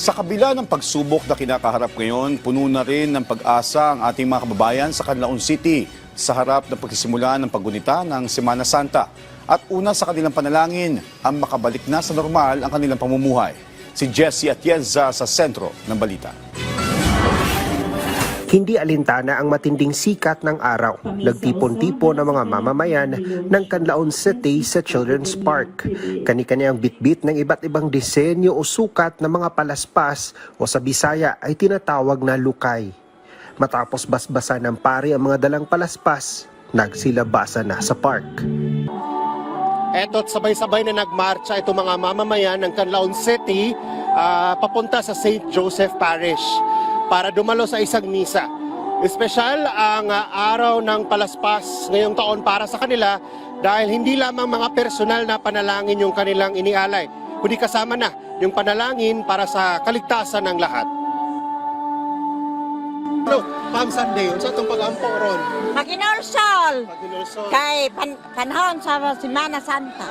Sa kabila ng pagsubok na kinakaharap ngayon, puno na rin ng pag-asa ang ating mga kababayan sa Canlaon City sa harap ng pagsisimula ng paggunita ng Semana Santa. At una sa kanilang panalangin, ang makabalik na sa normal ang kanilang pamumuhay. Si Jessie Atienza sa sentro ng balita. Hindi alintana ang matinding sikat ng araw. Nagtipon-tipon ang mga mamamayan ng Canlaon City sa Children's Park. Kani-kani ang bitbit ng iba't ibang disenyo o sukat ng mga palaspas o sa Bisaya ay tinatawag na lukay. Matapos basbasan ng pari ang mga dalang palaspas, nagsilabasa na sa park. Eto't sabay-sabay na nagmarcha itong mga mamamayan ng Canlaon City papunta sa St. Joseph Parish para dumalo sa isang misa. Espesyal ang araw ng palaspas ngayong taon para sa kanila dahil hindi lamang mga personal na panalangin yung kanilang inialay, kundi kasama na yung panalangin para sa kaligtasan ng lahat. Hello, Palm Sunday, unsa itong pag-ampo ron? Maginulsol. Pag-inursol. Kay panahon sa Semana Santa.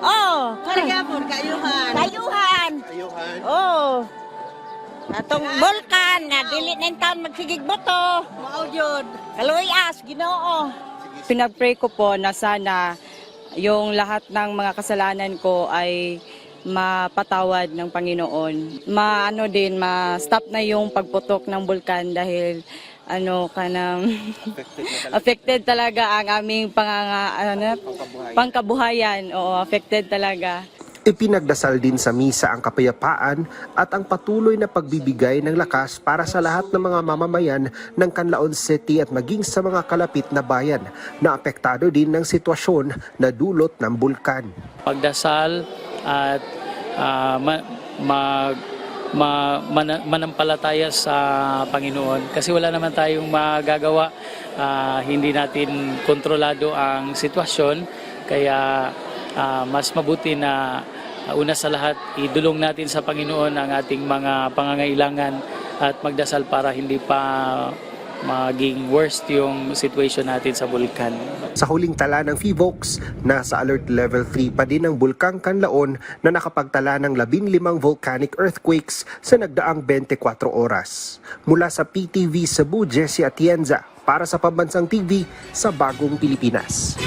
Oh, Karagapon, kayuhan. Kayuhan. Ayuhan. Oh. Atong bulkan nga dili na yung taon magsigig boto. Mao jud. Kaluyas, Ginoo. Pinag-pray ko po na sana yung lahat ng mga kasalanan ko ay mapatawad ng Panginoon. Ma-stop na yung pagputok ng bulkan dahil affected talaga ang aming pangkabuhayan. Oo, affected talaga. Ipinagdasal din sa misa ang kapayapaan at ang patuloy na pagbibigay ng lakas para sa lahat ng mga mamamayan ng Canlaon City at maging sa mga kalapit na bayan na apektado din ng sitwasyon na dulot ng bulkan. Pagdasal at manampalataya sa Panginoon kasi wala naman tayong magagawa, hindi natin kontrolado ang sitwasyon kaya mas mabuti na una sa lahat idulong natin sa Panginoon ang ating mga pangangailangan at magdasal para hindi pa maging worst yung situation natin sa bulkan. Sa huling tala ng PHIVOLCS, nasa alert level 3 pa din ang Bulkang Canlaon na nakapagtala ng 15 volcanic earthquakes sa nagdaang 24 oras. Mula sa PTV Cebu, Jessie Atienza para sa Pambansang TV sa Bagong Pilipinas.